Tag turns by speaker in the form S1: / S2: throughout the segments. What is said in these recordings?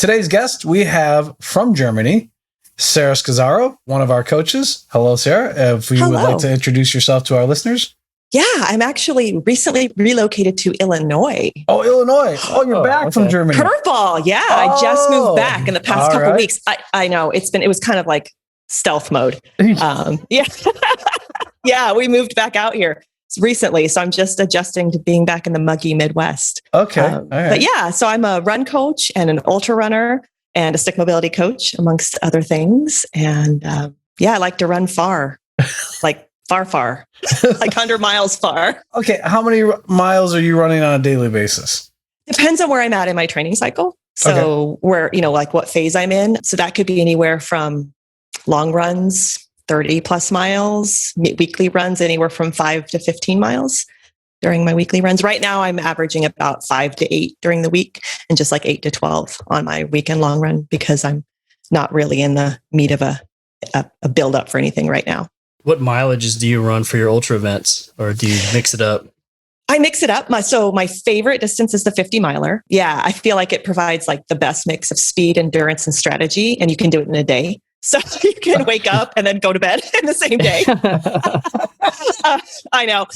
S1: today's guest, we have from Germany, Sarah Scozzaro, one of our coaches. Hello, Sarah. If you would like to introduce yourself to our listeners.
S2: Yeah, I'm actually recently relocated to Illinois.
S1: Oh, Illinois. Oh, you're back from Germany.
S2: Curveball. Yeah, I just moved back in the past couple weeks. I know it was kind of like stealth mode. Yeah. Yeah, we moved back out here recently. So I'm just adjusting to being back in the muggy Midwest.
S1: Okay. All right.
S2: But yeah, so I'm a run coach and an ultra runner and a stick mobility coach, amongst other things. And I like to run far, like far, like 100 miles far.
S1: Okay. How many miles are you running on a daily basis?
S2: Depends on where I'm at in my training cycle. So where, like what phase I'm in. So that could be anywhere from long runs, 30 plus miles, weekly runs, anywhere from 5 to 15 miles during my weekly runs. Right now, I'm averaging about 5 to 8 during the week and just like 8 to 12 on my weekend long run because I'm not really in the meat of a build up for anything right now.
S3: What mileages do you run for your ultra events, or do you mix it up?
S2: I mix it up. My favorite distance is the 50 miler. Yeah, I feel like it provides like the best mix of speed, endurance, and strategy, and you can do it in a day. So you can wake up and then go to bed in the same day. I know.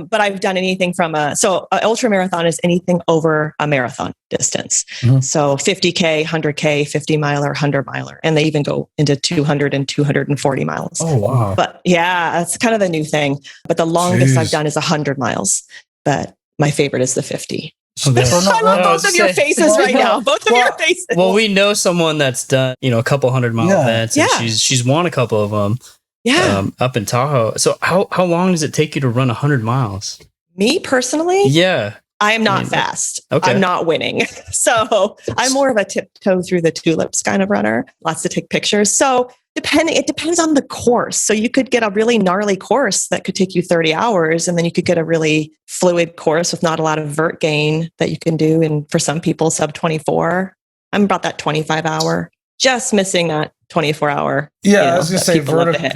S2: But I've done anything from an ultra marathon is anything over a marathon distance. Mm-hmm. So 50K, 100K, 50 miler, 100 miler. And they even go into 200 and 240 miles.
S1: Oh, wow.
S2: But yeah, that's kind of the new thing. But the longest I've done is 100 miles. But my favorite is the 50.
S1: So
S2: I love both of your faces right now. Both of your faces.
S3: Well, we know someone that's done, a couple 100-mile events, and she's won a couple of them.
S2: Yeah,
S3: up in Tahoe. So how long does it take you to run 100 miles?
S2: Me personally?
S3: Yeah,
S2: I am not fast.
S3: Okay.
S2: I'm not winning. So I'm more of a tiptoe through the tulips kind of runner. Lots to take pictures. So it depends on the course. So you could get a really gnarly course that could take you 30 hours. And then you could get a really fluid course with not a lot of vert gain that you can do. And for some people, sub 24. I'm about that 25 hour, just missing that 24 hour.
S1: Yeah, I was going to say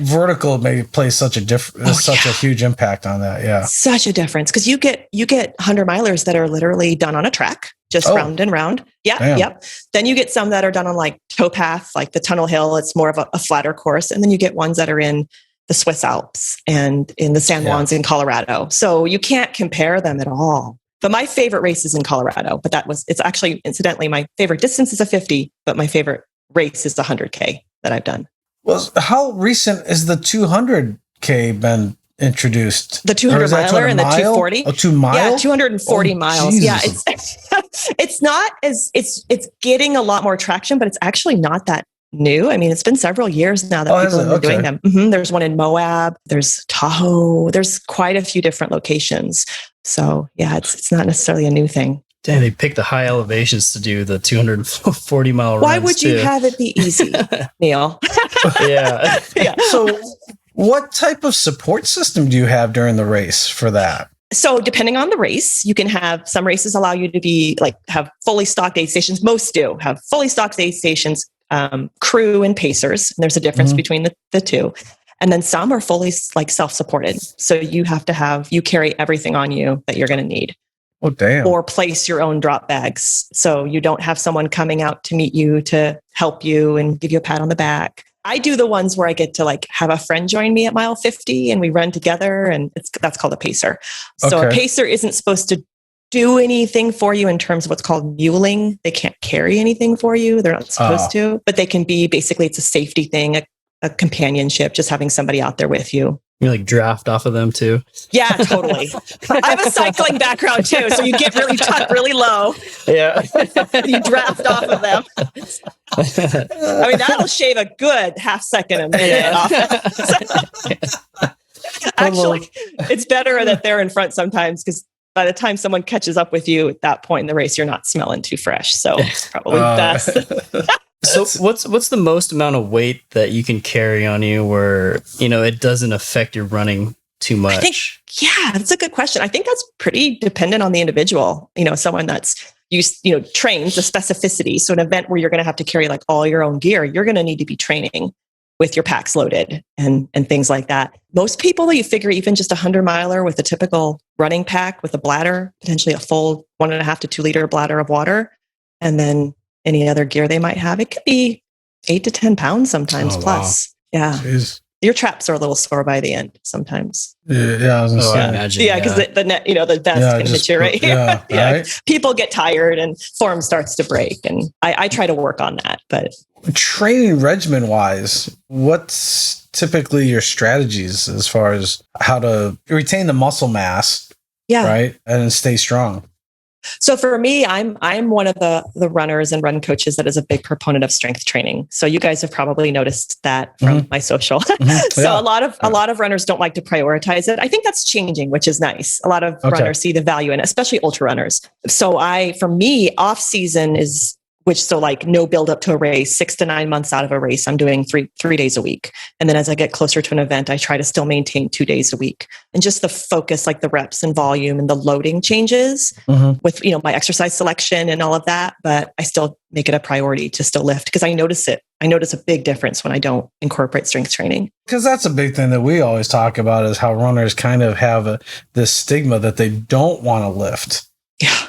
S1: vertical maybe plays such a huge impact on that. Yeah.
S2: Such a difference. Because you get 100 milers that are literally done on a track, just round and round. Yeah. Damn. Yep. Then you get some that are done on like towpath, like the Tunnel Hill. It's more of a flatter course. And then you get ones that are in the Swiss Alps and in the San Juans in Colorado. So you can't compare them at all. But my favorite race is in Colorado. But it's actually, incidentally, my favorite distance is a 50, but my favorite race is the 100K that I've done.
S1: Well, how recent is the 200K been introduced?
S2: The 200 miler and the 240?
S1: Oh, 2 miles?
S2: Yeah, 240 miles. Jesus. Yeah, it's not as, it's getting a lot more traction, but it's actually not that new. I mean, it's been several years now that people have been doing them. Mm-hmm. There's one in Moab, there's Tahoe, there's quite a few different locations. So yeah, it's not necessarily a new thing.
S3: Damn, they picked the high elevations to do the 240 mile runs.
S2: Why would you have it be easy, Neil?
S3: Yeah.
S1: So what type of support system do you have during the race for that?
S2: So depending on the race, you can have some races allow you to have fully stocked aid stations. Most do have fully stocked aid stations, crew and pacers. And there's a difference between the two. And then some are fully self-supported. So you carry everything on you that you're going to need.
S1: Oh, damn.
S2: Or place your own drop bags. So you don't have someone coming out to meet you to help you and give you a pat on the back. I do the ones where I get to have a friend join me at mile 50 and we run together, and that's called a pacer. So a pacer isn't supposed to do anything for you in terms of what's called muling. They can't carry anything for you. They're not supposed to, but they can be it's a safety thing, a companionship, just having somebody out there with you.
S3: You draft off of them too?
S2: Yeah, totally. I have a cycling background too, so you get really tucked really low.
S3: Yeah.
S2: You draft off of them. I mean, that'll shave a good half second a minute off. Actually, it's better that they're in front sometimes, because by the time someone catches up with you at that point in the race, you're not smelling too fresh. So it's probably best.
S3: So what's the most amount of weight that you can carry on you where, it doesn't affect your running too much?
S2: That's a good question. I think that's pretty dependent on the individual. Someone that's trains the specificity. So an event where you're going to have to carry all your own gear, you're going to need to be training with your packs loaded and things like that. Most people, you figure even just 100 miler with a typical running pack with a bladder, potentially a full 1.5 to 2 liter bladder of water, and then any other gear they might have. It could be 8 to 10 pounds sometimes plus. Wow. Yeah. Jeez. Your traps are a little sore by the end sometimes.
S1: Yeah, I was gonna say.
S2: I imagine. Yeah, because the net, the vest can hit you right here. Yeah, right? People get tired and form starts to break, and I try to work on that. But
S1: training regimen wise, what's typically your strategies as far as how to retain the muscle mass? Yeah, right, and stay strong.
S2: So for me, I'm one of the runners and run coaches that is a big proponent of strength training. So you guys have probably noticed that from my social. So a lot of runners don't like to prioritize it. I think that's changing, which is nice. A lot of runners see the value in it, especially ultra runners. So for me, off season is no build up to a race, 6 to 9 months out of a race, I'm doing three days a week. And then as I get closer to an event, I try to still maintain 2 days a week. And just the focus, like the reps and volume and the loading changes with, my exercise selection and all of that. But I still make it a priority to still lift because I notice it. I notice a big difference when I don't incorporate strength training.
S1: Because that's a big thing that we always talk about is how runners kind of have this stigma that they don't want to lift.
S2: Yeah.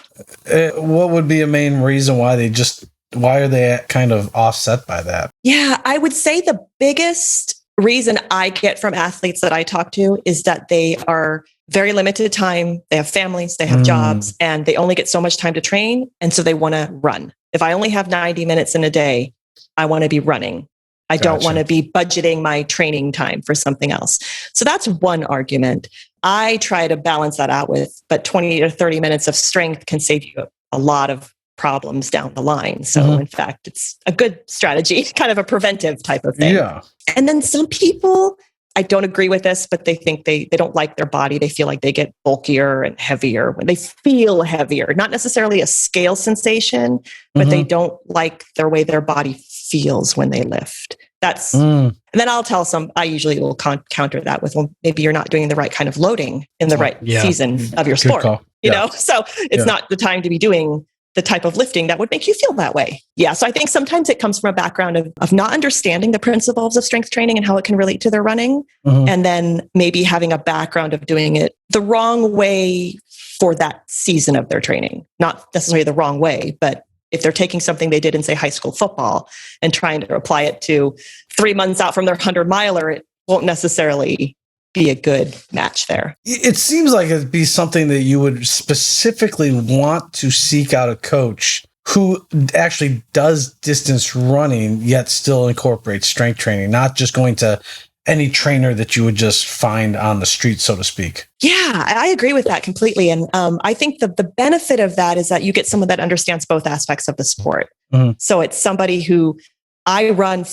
S1: What would be a main reason why are they kind of offset by that?
S2: Yeah, I would say the biggest reason I get from athletes that I talk to is that they are very limited time. They have families, they have jobs, and they only get so much time to train. And so they want to run. If I only have 90 minutes in a day, I want to be running. I don't want to be budgeting my training time for something else. So that's one argument. I try to balance that out but 20 or 30 minutes of strength can save you a lot of problems down the line. So in fact, it's a good strategy, kind of a preventive type of thing.
S1: Yeah.
S2: And then some people, I don't agree with this, but they think they don't like their body. They feel like they get bulkier and heavier when they feel heavier, not necessarily a scale sensation, but they don't like the way their body feels when they lift. And then I usually will counter that with, well, maybe you're not doing the right kind of loading in the right season of your sport, so it's not the time to be doing the type of lifting that would make you feel that way. Yeah. So I think sometimes it comes from a background of not understanding the principles of strength training and how it can relate to their running. And then maybe having a background of doing it the wrong way for that season of their training, not necessarily the wrong way, but if they're taking something they did in, say, high school football and trying to apply it to 3 months out from their 100-miler, it won't necessarily be a good match there.
S1: It seems like it'd be something that you would specifically want to seek out a coach who actually does distance running, yet still incorporates strength training, not just going to any trainer that you would just find on the street, so to speak.
S2: Yeah, I agree with that completely. And I think the benefit of that is that you get someone that understands both aspects of the sport. So it's somebody who I run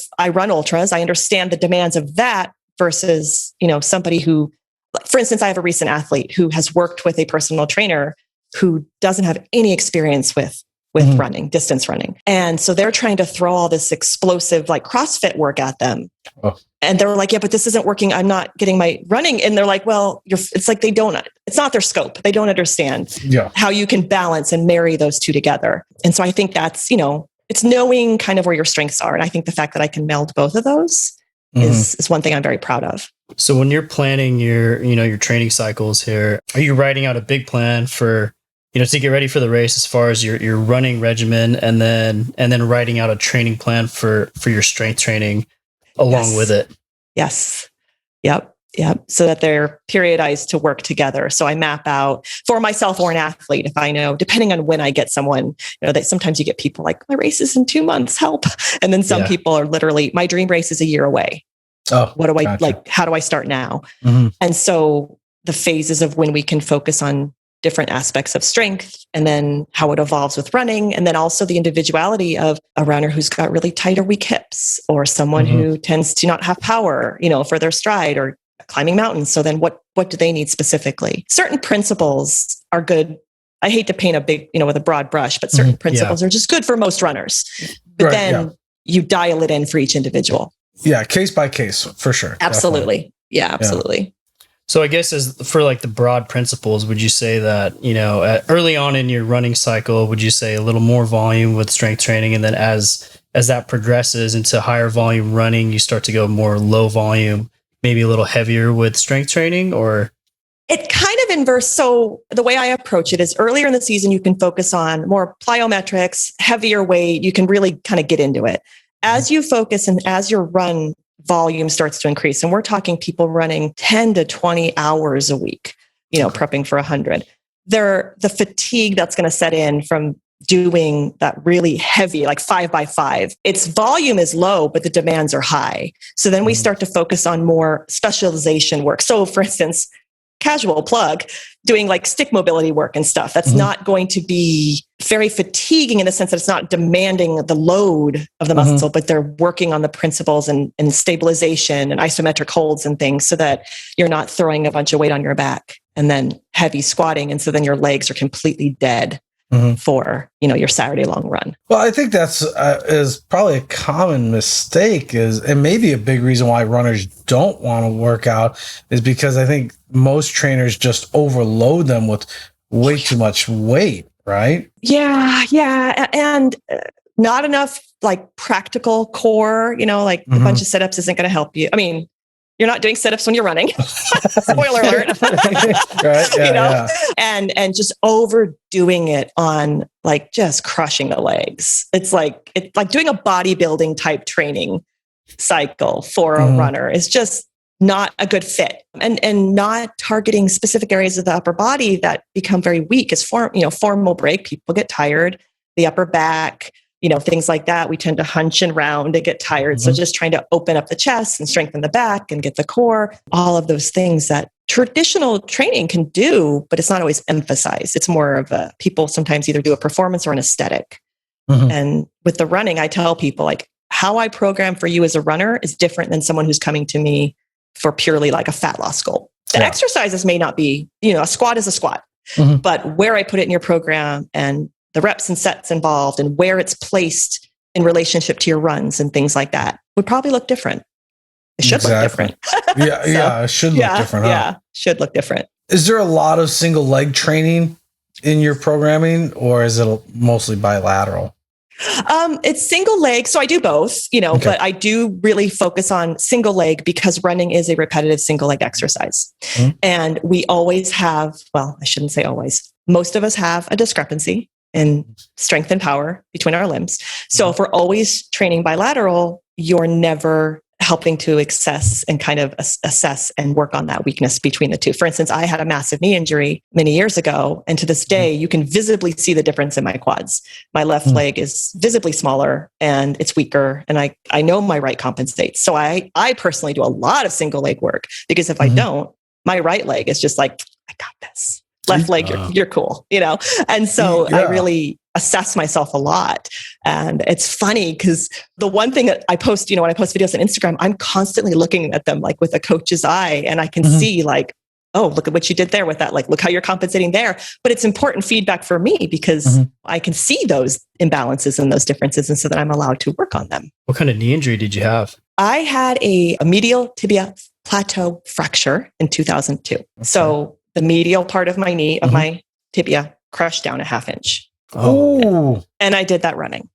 S2: ultras. I understand the demands of that versus, somebody who, for instance, I have a recent athlete who has worked with a personal trainer who doesn't have any experience with running, distance running. And so they're trying to throw all this explosive, like CrossFit work at them. Oh. And they're like, yeah, but this isn't working. I'm not getting my running. And they're like, well, it's like it's not their scope. They don't understand how you can balance and marry those two together. And so I think that's, it's knowing kind of where your strengths are. And I think the fact that I can meld both of those is one thing I'm very proud of.
S3: So when you're planning your training cycles here, are you writing out a big plan for, to get ready for the race as far as your running regimen and then writing out a training plan for your strength training along with it?
S2: Yes. Yep. So that they're periodized to work together. So I map out for myself or an athlete, if I know, depending on when I get someone, that sometimes you get people like, my race is in 2 months, help. And then some people are literally, my dream race is a year away. Oh, what do I like? How do I start now? And so the phases of when we can focus on different aspects of strength and then how it evolves with running. And then also the individuality of a runner who's got really tight or weak hips or someone who tends to not have power, for their stride or climbing mountains. So then what do they need specifically? Certain principles are good. I hate to paint a big, with a broad brush, but certain principles are just good for most runners. But then you dial it in for each individual.
S1: Yeah. Case by case for sure.
S2: Absolutely. Definitely. Yeah, absolutely. Yeah.
S3: So I guess as for like the broad principles, would you say that, early on in your running cycle, would you say a little more volume with strength training? And then as that progresses into higher volume running, you start to go more low volume, maybe a little heavier with strength training, or?
S2: It kind of inverse. So the way I approach it is earlier in the season, you can focus on more plyometrics, heavier weight. You can really kind of get into it. As you focus and as your run volume starts to increase, and we're talking people running 10 to 20 hours a week, prepping for 100, the fatigue that's going to set in from doing that really heavy, like 5x5, its volume is low, but the demands are high. So then we start to focus on more specialization work. So for instance, casual plug, doing like stick mobility work and stuff. That's not going to be very fatiguing in the sense that it's not demanding the load of the muscle, but they're working on the principles and stabilization and isometric holds and things so that you're not throwing a bunch of weight on your back and then heavy squatting. And so then your legs are completely dead for, your Saturday long run.
S1: Well, I think that's is probably a common mistake and maybe a big reason why runners don't want to work out is because I think most trainers just overload them with way too much weight, right?
S2: Yeah. And not enough like practical core, like a bunch of sit-ups isn't going to help you. I mean, you're not doing sit-ups when you're running. Spoiler alert.
S1: Right? Yeah.
S2: And just overdoing it on like just crushing the legs. It's like doing a bodybuilding type training cycle for a runner is just not a good fit. And not targeting specific areas of the upper body that become very weak is form will break. People get tired, the upper back, things like that. We tend to hunch and round and get tired. So just trying to open up the chest and strengthen the back and get the core, all of those things that traditional training can do, but it's not always emphasized. It's more of people sometimes either do a performance or an aesthetic. And with the running, I tell people like how I program for you as a runner is different than someone who's coming to me for purely like a fat loss goal. The exercises may not be, a squat is a squat, but where I put it in your program and the reps and sets involved and where it's placed in relationship to your runs and things like that would probably look different. It should look different.
S1: It should look different.
S2: Yeah, should look different.
S1: Is there a lot of single leg training in your programming or is it mostly bilateral?
S2: It's single leg. So I do both, but I do really focus on single leg because running is a repetitive single leg exercise. And we always have, well, I shouldn't say always, most of us have a discrepancy in strength and power between our limbs. So if we're always training bilateral, you're never helping to assess and kind of assess and work on that weakness between the two. For instance, I had a massive knee injury many years ago. And to this day, you can visibly see the difference in my quads. My left leg is visibly smaller and it's weaker. And I know my right compensates. So I personally do a lot of single leg work because if I don't, my right leg is just like, I got this. Left leg, you're cool, And so I really assess myself a lot. And it's funny because the one thing that I post, when I post videos on Instagram, I'm constantly looking at them like with a coach's eye and I can see like, oh, look at what you did there with that. Like, look how you're compensating there. But it's important feedback for me because I can see those imbalances and those differences. And so that I'm allowed to work on them.
S3: What kind of knee injury did you have?
S2: I had a medial tibia plateau fracture in 2002. Okay. So the medial part of my knee, of my tibia, crushed down a 1/2 inch.
S1: Oh.
S2: And I did that running.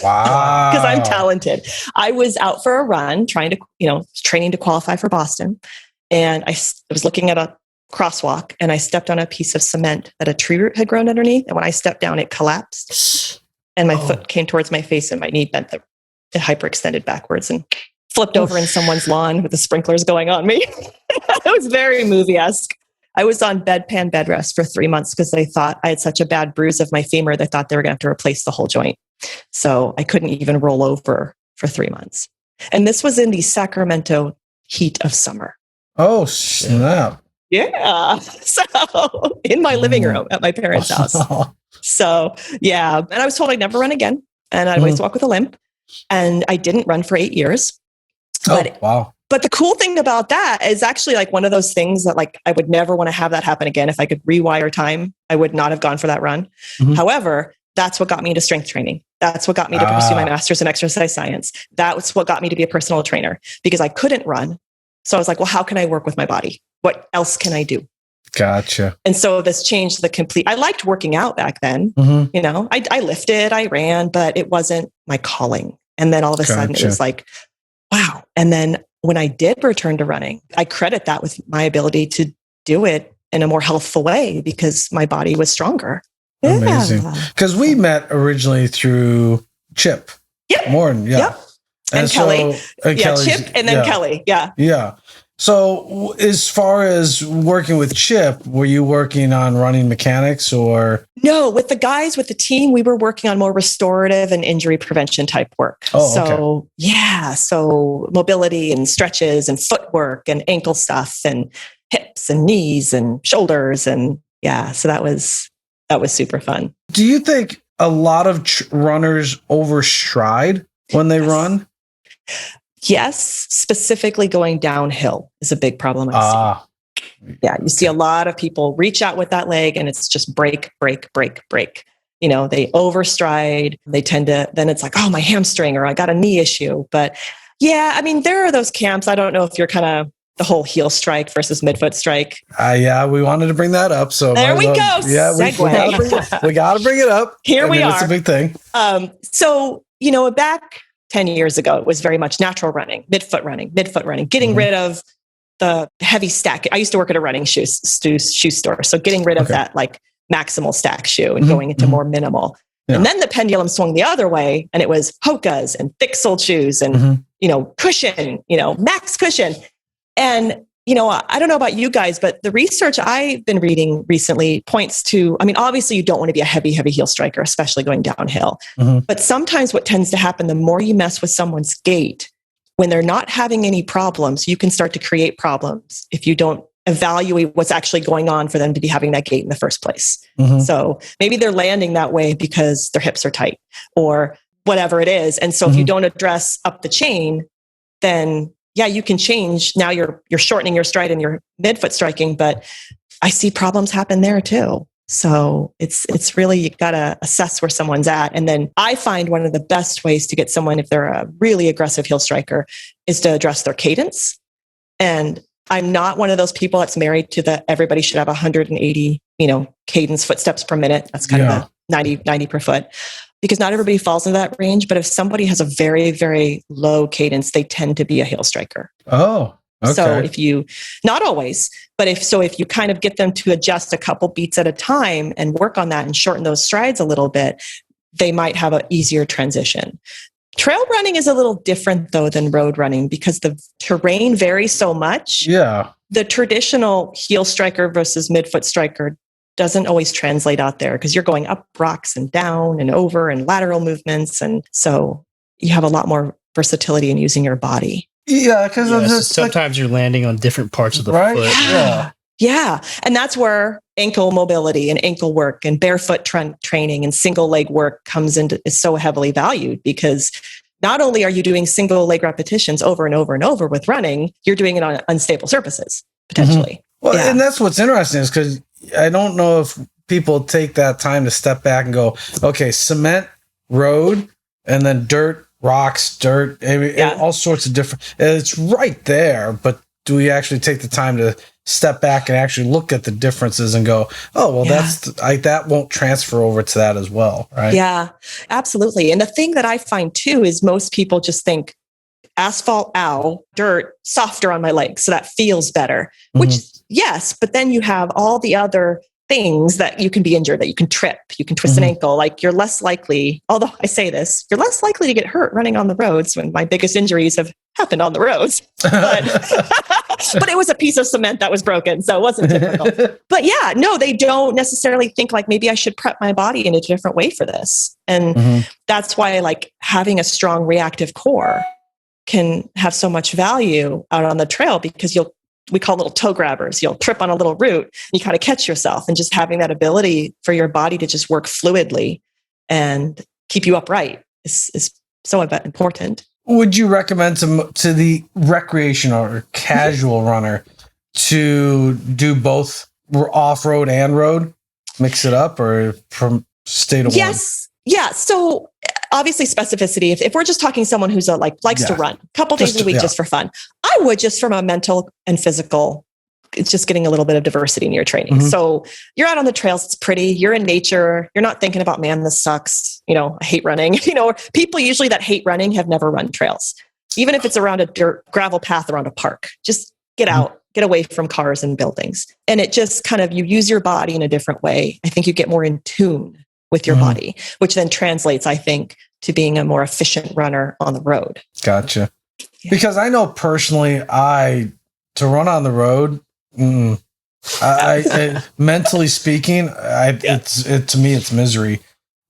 S1: Wow.
S2: Because I'm talented. I was out for a run trying to, training to qualify for Boston. And I was looking at a crosswalk and I stepped on a piece of cement that a tree root had grown underneath. And when I stepped down, it collapsed and my foot came towards my face and my knee bent, it hyperextended backwards and flipped over in someone's lawn with the sprinklers going on me. It was very movie-esque. I was on bedpan bed rest for 3 months because they thought I had such a bad bruise of my femur. They thought they were going to have to replace the whole joint. So I couldn't even roll over for 3 months. And this was in the Sacramento heat of summer.
S1: Oh, snap.
S2: Yeah. So in my living room at my parents' house. So yeah. And I was told I'd never run again. And I'd always walk with a limp. And I didn't run for 8 years. But,
S1: wow.
S2: But the cool thing about that is actually like one of those things that like, I would never want to have that happen again. If I could rewire time, I would not have gone for that run. However, that's what got me into strength training. That's what got me to pursue my master's in exercise science. That's what got me to be a personal trainer because I couldn't run. So I was like, well, how can I work with my body? What else can I do?
S1: Gotcha.
S2: And so this changed the complete, I liked working out back then. I lifted, I ran, but it wasn't my calling. And then all of a sudden it was like, wow. And then when I did return to running, I credit that with my ability to do it in a more healthful way because my body was stronger.
S1: Amazing. Because we met originally through Chip.
S2: Yep.
S1: Morton. Yeah.
S2: Yep. And Kelly.
S1: And
S2: Chip and then Kelly. Yeah.
S1: Yeah. So as far as working with Chip, were you working on running mechanics or?
S2: No, with the guys, with the team, we were working on more restorative and injury prevention type work. So mobility and stretches and footwork and ankle stuff and hips and knees and shoulders. And so that was super fun.
S1: Do you think a lot of runners overstride when they run?
S2: Yes, specifically going downhill is a big problem I see. Yeah, you see a lot of people reach out with that leg and it's just break, break, break, break. You know, they overstride. They tend to, then it's like, oh, my hamstring or I got a knee issue. But yeah, I mean, there are those camps. I don't know if you're kind of the whole heel strike versus midfoot strike.
S1: We wanted to bring that up. So
S2: there we go.
S1: Yeah, we got to bring it up.
S2: Here we are.
S1: It's a big thing.
S2: So, back 10 years ago, it was very much natural running, midfoot running, getting rid of the heavy stack. I used to work at a running shoe store. So getting rid of that like maximal stack shoe and going into more minimal. Yeah. And then the pendulum swung the other way and it was Hoka's and thick soled shoes and, cushion, max cushion. And, I don't know about you guys, but the research I've been reading recently points to, obviously you don't want to be a heavy heel striker, especially going downhill. But sometimes what tends to happen, the more you mess with someone's gait, when they're not having any problems, you can start to create problems if you don't evaluate what's actually going on for them to be having that gait in the first place. So maybe they're landing that way because their hips are tight or whatever it is. And so if you don't address up the chain, then you can change. Now you're shortening your stride and your midfoot striking, but I see problems happen there too. So it's really, you got to assess where someone's at. And then I find one of the best ways to get someone, if they're a really aggressive heel striker, is to address their cadence. And I'm not one of those people that's married to everybody should have 180, cadence footsteps per minute. That's kind of a 90 per foot. Because not everybody falls into that range, but if somebody has a very, very low cadence, they tend to be a heel striker.
S1: Oh, okay.
S2: So if you, not always, but if you kind of get them to adjust a couple beats at a time and work on that and shorten those strides a little bit, they might have an easier transition. Trail running is a little different though than road running because the terrain varies so much.
S1: Yeah.
S2: The traditional heel striker versus midfoot striker doesn't always translate out there because you're going up rocks and down and over and lateral movements. And so you have a lot more versatility in using your body.
S1: Yeah, because
S3: sometimes you're landing on different parts of the foot.
S2: Yeah. And that's where ankle mobility and ankle work and barefoot training and single leg work is so heavily valued because not only are you doing single leg repetitions over and over and over with running, you're doing it on unstable surfaces potentially.
S1: Well, and that's what's interesting is because I don't know if people take that time to step back and go, okay, cement, road, and then dirt, rocks, dirt, all sorts of different. It's right there, but do we actually take the time to step back and actually look at the differences and go, oh, well, that won't transfer over to that as well, right? Yeah,
S2: absolutely. And the thing that I find too is most people just think asphalt, dirt, softer on my legs, so that feels better, which yes, but then you have all the other things that you can be injured, that you can trip, you can twist an ankle. Like you're less likely, although I say this, you're less likely to get hurt running on the roads when my biggest injuries have happened on the roads. But it was a piece of cement that was broken, so it wasn't typical. But yeah, no, they don't necessarily think like maybe I should prep my body in a different way for this. And that's why like having a strong reactive core can have so much value out on the trail because we call little toe grabbers. You'll trip on a little root, you kind of catch yourself, and just having that ability for your body to just work fluidly and keep you upright is so important.
S1: Would you recommend to the recreational or casual runner to do both off-road and road, mix it up, or from stay to one?
S2: Yes. Yeah. So obviously specificity, if we're just talking someone who's likes to run a couple days a week just for fun, I would just from a mental and physical, it's just getting a little bit of diversity in your training. So you're out on the trails, it's pretty, you're in nature, you're not thinking about, man, this sucks. I hate running. People usually that hate running have never run trails. Even if it's around a dirt gravel path around a park, just get out get away from cars and buildings. And it just kind of, you use your body in a different way. I think you get more in tune with your body, which then translates, I think, to being a more efficient runner on the road.
S1: Gotcha. Yeah. Because I know personally, to run on the road, I mentally speaking, to me, it's misery.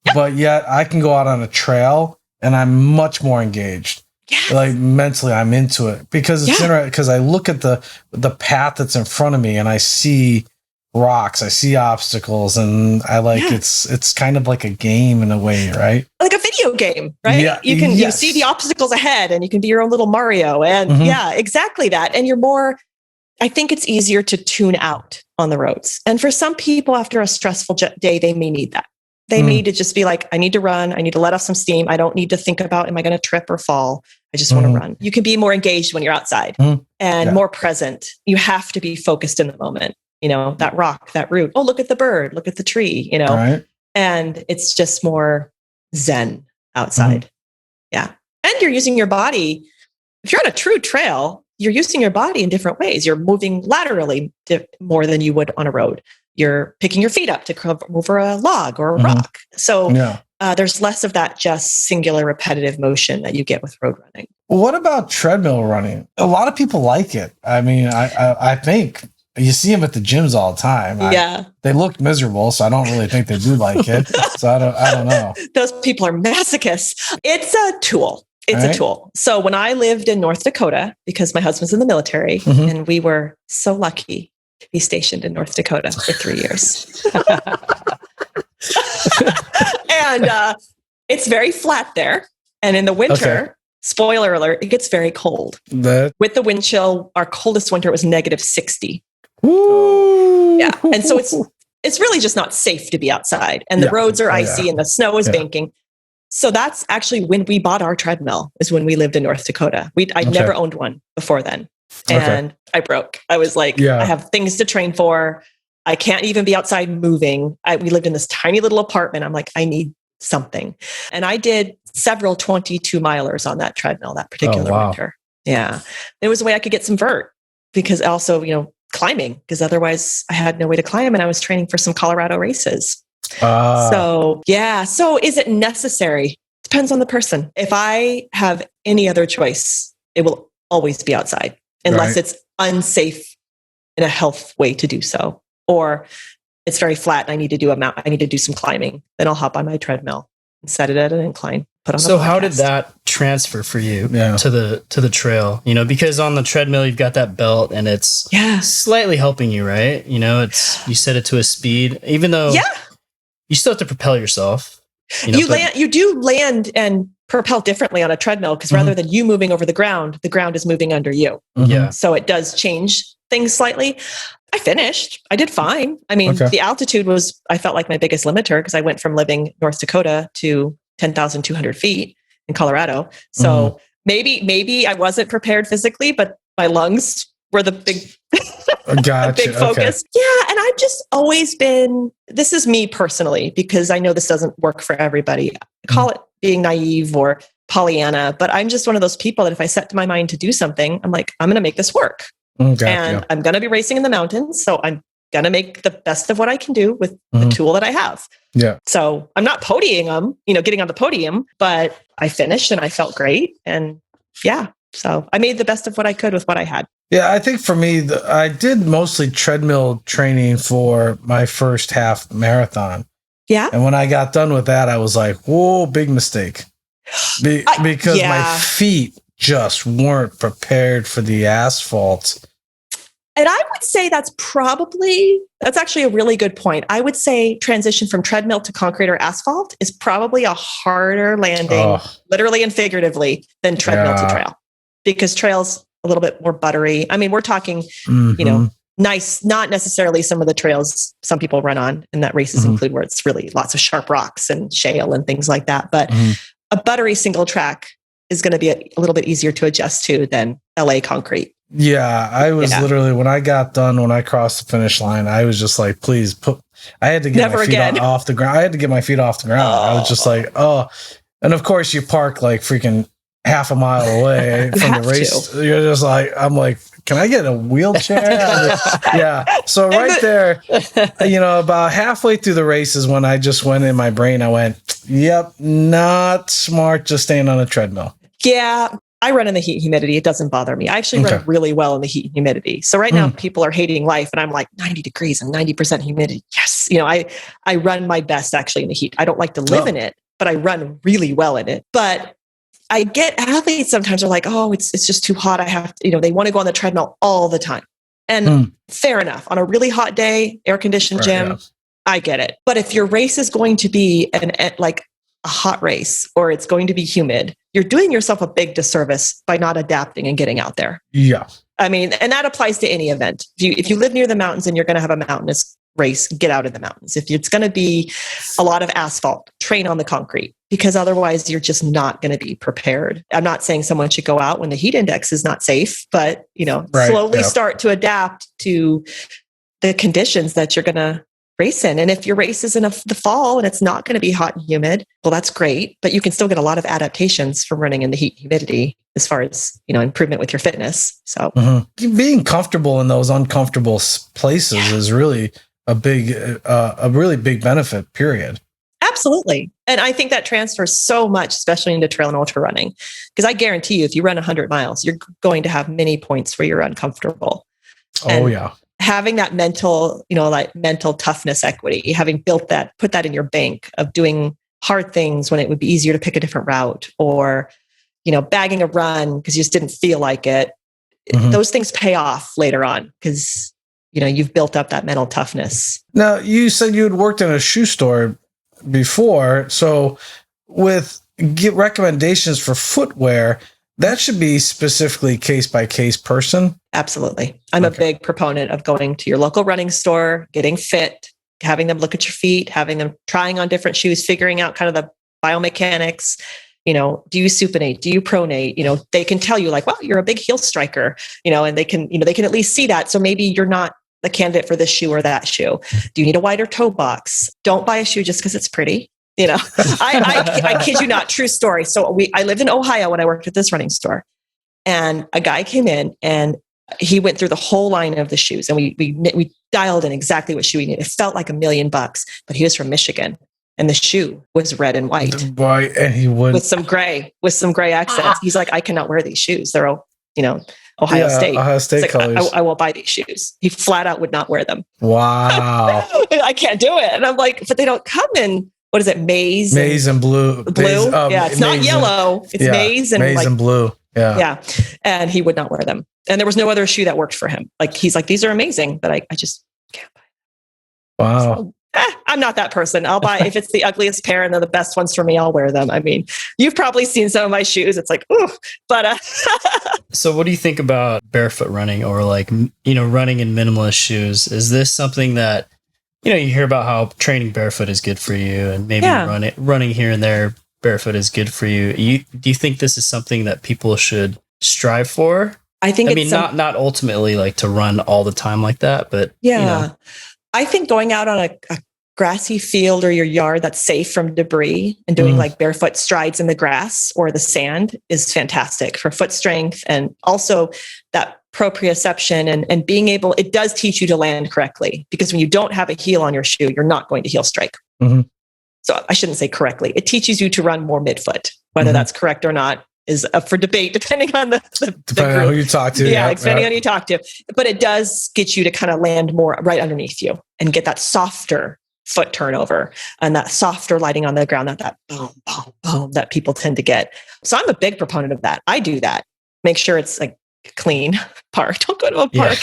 S1: Yep. But yet I can go out on a trail and I'm much more engaged. Yes. Like mentally, I'm into it because it's interesting. Because I look at the path that's in front of me and I see rocks, I see obstacles, and I like it's kind of like a game in a way, right? Like
S2: a video game, right?
S1: Yeah,
S2: you see the obstacles ahead, and you can be your own little Mario, and exactly that. And you're more. I think it's easier to tune out on the roads, and for some people, after a stressful day, they may need that. They need to just be like, I need to run. I need to let off some steam. I don't need to think about, am I going to trip or fall? I just want to run. You can be more engaged when you're outside and more present. You have to be focused in the moment. You know, that rock, that root. Oh, look at the bird. Look at the tree, you know, and it's just more zen outside. Yeah. And you're using your body. If you're on a true trail, you're using your body in different ways. You're moving laterally more than you would on a road. You're picking your feet up to come over a log or a rock. So there's less of that just singular repetitive motion that you get with road running.
S1: What about treadmill running? A lot of people like it. I mean, I think you see them at the gyms all the time. They look miserable, so I don't really think they do like it. So I don't know.
S2: Those people are masochists. It's a tool. It's a tool. So when I lived in North Dakota, because my husband's in the military, and we were so lucky to be stationed in North Dakota for 3 years. And it's very flat there. And in the winter, spoiler alert, it gets very cold. With the wind chill, our coldest winter was -60.
S1: Ooh.
S2: Yeah. And so it's really just not safe to be outside. And the roads are icy and the snow is banking. So that's actually when we bought our treadmill, is when we lived in North Dakota. I'd never owned one before then. And I broke. I was like, I have things to train for. I can't even be outside moving. We lived in this tiny little apartment. I'm like, I need something. And I did several 22 milers on that treadmill that particular winter. Yeah. It was a way I could get some vert, because also, you know, climbing, because otherwise I had no way to climb, and I was training for some Colorado races. So is it necessary? Depends on the person. If I have any other choice, it will always be outside, unless it's unsafe in a health way to do so, or it's very flat and I need to do some climbing. Then I'll hop on my treadmill and set it at an incline.
S3: So how did that transfer for you to the trail? You know, because on the treadmill you've got that belt and it's slightly helping you, right? You know, you set it to a speed, even though you still have to propel yourself. You do land and propel differently on a treadmill, because rather than you moving over the ground is moving under you. Yeah.
S2: So it does change things slightly. I finished. I did fine. I mean, the altitude was, I felt like my biggest limiter, because I went from living North Dakota to 10,200 feet in Colorado. So maybe I wasn't prepared physically, but my lungs were the big, big focus. Yeah. And I've just always been, this is me personally, because I know this doesn't work for everybody. I call it being naive or Pollyanna, but I'm just one of those people that if I set to my mind to do something, I'm like, I'm going to make this work. I'm going to be racing in the mountains. So I'm going to make the best of what I can do with the tool that I have.
S1: Yeah.
S2: So I'm not podiuming them, getting on the podium, but I finished and I felt great. And so I made the best of what I could with what I had.
S1: Yeah. I think for me, I did mostly treadmill training for my first half marathon.
S2: Yeah.
S1: And when I got done with that, I was like, whoa, big mistake. Because my feet just weren't prepared for the asphalt.
S2: And I would say that's actually a really good point. I would say transition from treadmill to concrete or asphalt is probably a harder landing, literally and figuratively, than treadmill to trail, because trail's a little bit more buttery. I mean, we're talking, nice, not necessarily some of the trails some people run on, and that races include, where it's really lots of sharp rocks and shale and things like that. But a buttery single track is going to be a little bit easier to adjust to than LA concrete.
S1: Yeah, I was literally, when I got done, when I crossed the finish line, I was just like, please I had to get my feet off the ground. I had to get my feet off the ground. I was just like, and of course you park like freaking half a mile away from the race. You're just like, I'm like, can I get a wheelchair? Yeah. So right there, about halfway through the race is when I just went in my brain. I went, yep, not smart just staying on a treadmill.
S2: Yeah. I run in the heat and humidity. It doesn't bother me. I actually run really well in the heat and humidity. So right now people are hating life and I'm like 90 degrees and 90% humidity. Yes. I run my best actually in the heat. I don't like to live in it, but I run really well in it. But I get athletes sometimes are like, oh, it's just too hot. I have to, they want to go on the treadmill all the time. And fair enough. On a really hot day, air conditioned gym, I get it. But if your race is going to be like a hot race or it's going to be humid, you're doing yourself a big disservice by not adapting and getting out there.
S1: Yeah.
S2: I mean, and that applies to any event. If you live near the mountains and you're going to have a mountainous race, get out of the mountains. If it's going to be a lot of asphalt, train on the concrete, because otherwise you're just not going to be prepared. I'm not saying someone should go out when the heat index is not safe, but slowly start to adapt to the conditions that you're going to race in. And if your race is in the fall and it's not going to be hot and humid, well, that's great, but you can still get a lot of adaptations from running in the heat and humidity as far as, improvement with your fitness. So
S1: being comfortable in those uncomfortable places is really a really big benefit, period.
S2: Absolutely. And I think that transfers so much, especially into trail and ultra running, because I guarantee you, if you run 100 miles, you're going to have many points where you're uncomfortable. Having that mental, mental toughness equity, having built that, put that in your bank of doing hard things when it would be easier to pick a different route or, bagging a run because you just didn't feel like it. Those things pay off later on because, you've built up that mental toughness.
S1: Now, you said you had worked in a shoe store before. So with recommendations for footwear, that should be specifically case by case person.
S2: Absolutely. I'm a big proponent of going to your local running store, getting fit, having them look at your feet, having them trying on different shoes, figuring out kind of the biomechanics. Do you supinate? Do you pronate? They can tell you like, well, you're a big heel striker, and they can at least see that. So maybe you're not the candidate for this shoe or that shoe. Do you need a wider toe box? Don't buy a shoe just because it's pretty. I kid you not, true story. So I lived in Ohio when I worked at this running store, and a guy came in and he went through the whole line of the shoes, and we dialed in exactly what shoe he needed. It felt like $1 million, but he was from Michigan, and the shoe was red and white,
S1: and he would
S2: with some gray accents. He's like, I cannot wear these shoes. They're Ohio State colors. I won't buy these shoes. He flat out would not wear them.
S1: Wow.
S2: I can't do it. And I'm like, but they don't come in. What is it? Maize
S1: and blue.
S2: It's not yellow. It's maize and
S1: blue. Yeah.
S2: And he would not wear them. And there was no other shoe that worked for him. Like, he's like, these are amazing, but I just can't buy them.
S1: Wow.
S2: So, I'm not that person. I'll buy, if it's the ugliest pair and they're the best ones for me, I'll wear them. I mean, you've probably seen some of my shoes. It's like, ooh, but.
S3: So what do you think about barefoot running or running in minimalist shoes? Is this something that, you hear about how training barefoot is good for you and maybe running here and there barefoot is good for you. Do you think this is something that people should strive for?
S2: I think
S3: not ultimately like to run all the time like that, but
S2: I think going out on a grassy field or your yard that's safe from debris and doing like barefoot strides in the grass or the sand is fantastic for foot strength. And also that proprioception and being able, it does teach you to land correctly, because when you don't have a heel on your shoe, you're not going to heel strike. So I shouldn't say correctly. It teaches you to run more midfoot. Whether that's correct or not is up for debate, depending on the
S1: depending on who you talk to.
S2: Depending on who you talk to. But it does get you to kind of land more right underneath you and get that softer foot turnover and that softer lighting on the ground, that boom, boom, boom that people tend to get. So I'm a big proponent of that. I do that. Make sure it's like clean park. Don't go to a park.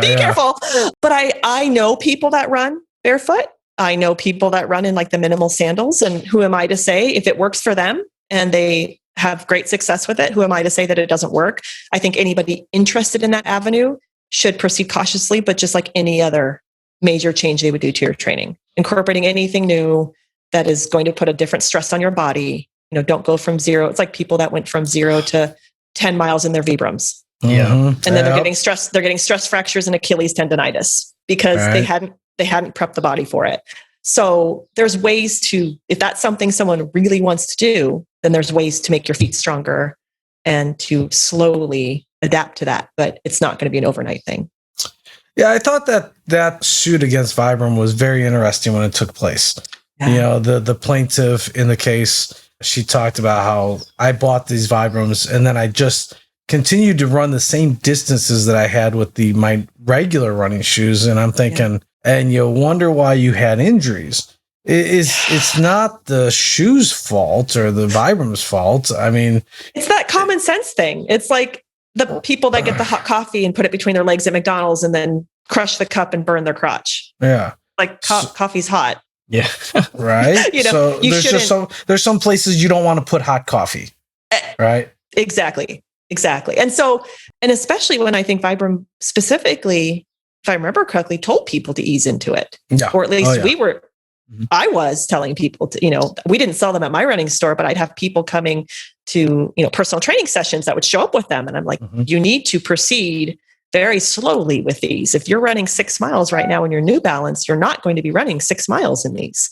S2: Be careful. But I know people that run barefoot. I know people that run in like the minimal sandals, and who am I to say if it works for them and they have great success with it? Who am I to say that it doesn't work? I think anybody interested in that avenue should proceed cautiously, but just like any other major change they would do to your training, incorporating anything new that is going to put a different stress on your body. Don't go from zero. It's like people that went from 0 to 10 miles in their Vibrams. And then they're getting stress fractures and Achilles tendonitis because they hadn't prepped the body for it. So there's ways to, if that's something someone really wants to do, then there's ways to make your feet stronger and to slowly adapt to that. But it's not going to be an overnight thing.
S1: Yeah, I thought that suit against Vibram was very interesting when it took place. Yeah. You know, the plaintiff in the case, she talked about how I bought these Vibrams and then I just continued to run the same distances that I had with my regular running shoes. And I'm thinking, and you wonder why you had injuries. It's not the shoe's fault or the Vibram's fault. I mean,
S2: it's that common sense thing. It's like the people that get the hot coffee and put it between their legs at McDonald's and then crush the cup and burn their crotch.
S1: Yeah.
S2: Like coffee's hot.
S3: Yeah.
S1: Right.
S2: You know,
S1: so there's some places you don't want to put hot coffee. Right.
S2: Exactly. And so, and especially when I think Vibram specifically, if I remember correctly, told people to ease into it.
S1: Yeah.
S2: Or at least I was telling people to, you know, we didn't sell them at my running store, but I'd have people coming to, you know, personal training sessions that would show up with them. And I'm like, you need to proceed very slowly with these. If you're running 6 miles right now in your New Balance, you're not going to be running 6 miles in these.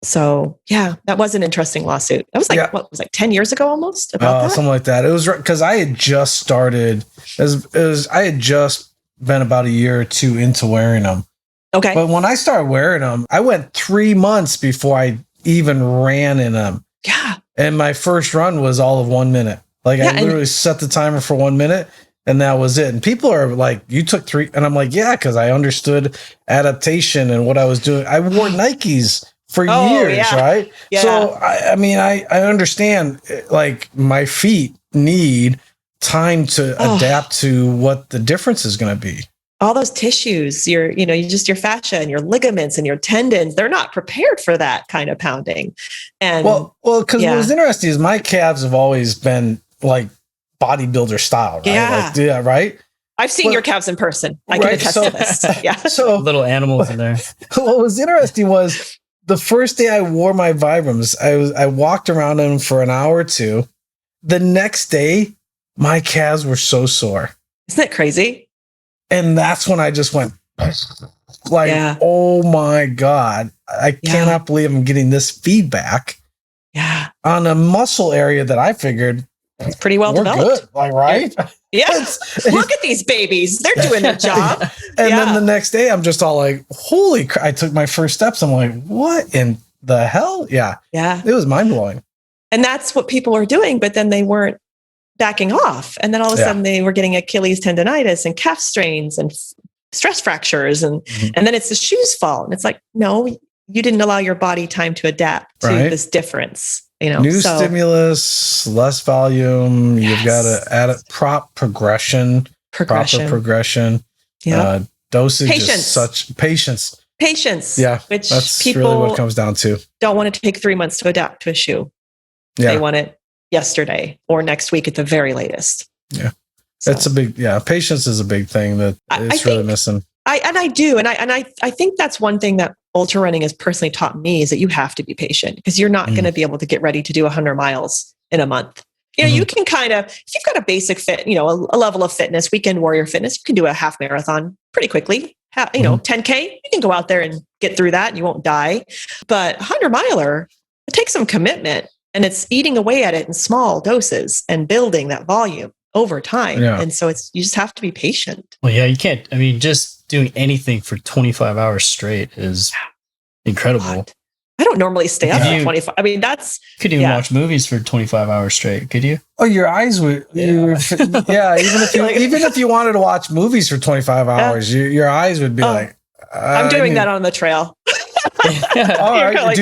S2: So yeah, that was an interesting lawsuit. That was like, what was like 10 years ago almost about that?
S1: Something like that. It was because I had just started I had just been about a year or two into wearing them.
S2: Okay.
S1: But when I started wearing them, I went 3 months before I even ran in them.
S2: Yeah.
S1: And my first run was all of 1 minute. Like I literally set the timer for 1 minute and that was it. And people are like, you took 3. And I'm like, yeah, because I understood adaptation and what I was doing. I wore Nikes for years, right? Yeah. So, I mean, I understand like my feet need time to adapt to what the difference is going to be.
S2: All those tissues, your fascia and your ligaments and your tendons, they're not prepared for that kind of pounding. And
S1: well, because what was interesting is my calves have always been like bodybuilder style, right?
S2: Yeah.
S1: Right.
S2: I've seen your calves in person. I can attest to this. Yeah.
S3: So little animals in there.
S1: What was interesting was the first day I wore my Vibrams, I walked around in them for an hour or two. The next day, my calves were so sore.
S2: Isn't that crazy?
S1: And that's when I just went like, oh my God, I cannot believe I'm getting this feedback on a muscle area that I figured
S2: it's pretty well developed.
S1: Good, like, right?
S2: Yeah. Look at these babies. They're doing their job.
S1: And then the next day I'm just all like, holy crap. I took my first steps. I'm like, what in the hell? Yeah.
S2: Yeah.
S1: It was mind blowing.
S2: And that's what people were doing, but then they weren't backing off. And then all of a sudden they were getting Achilles tendonitis and calf strains and stress fractures. And then it's the shoes fault. And it's like, no, you didn't allow your body time to adapt to this difference. You know,
S1: new stimulus, less volume. You've got to add a proper progression.
S2: Yeah.
S1: Dosage
S2: patience.
S1: Is such patience.
S2: Yeah.
S1: Which that's people really what it comes down to.
S2: Don't want to take 3 months to adapt to a shoe.
S1: Yeah.
S2: They want it yesterday or next week at the very latest.
S1: Yeah. So. That's a big, patience is a big thing that it's really missing.
S2: I think that's one thing that ultra running has personally taught me is that you have to be patient because you're not going to be able to get ready to do 100 miles in a month. You know, you can kind of, if you've got a basic fit, you know, a level of fitness, weekend warrior fitness, you can do a half marathon pretty quickly. 10K, you can go out there and get through that and you won't die. But 100 miler, it takes some commitment and it's eating away at it in small doses and building that volume over time. Yeah. And so you just have to be patient.
S3: Well, yeah, you can't, I mean, just doing anything for 25 hours straight is incredible.
S2: What? I don't normally stay up for 25. I mean, that's...
S3: Could even watch movies for 25 hours straight, could you?
S1: Oh, your eyes would... even if you wanted to watch movies for 25 hours, your eyes would be like...
S2: I'm doing that on the trail.
S1: All right. Like,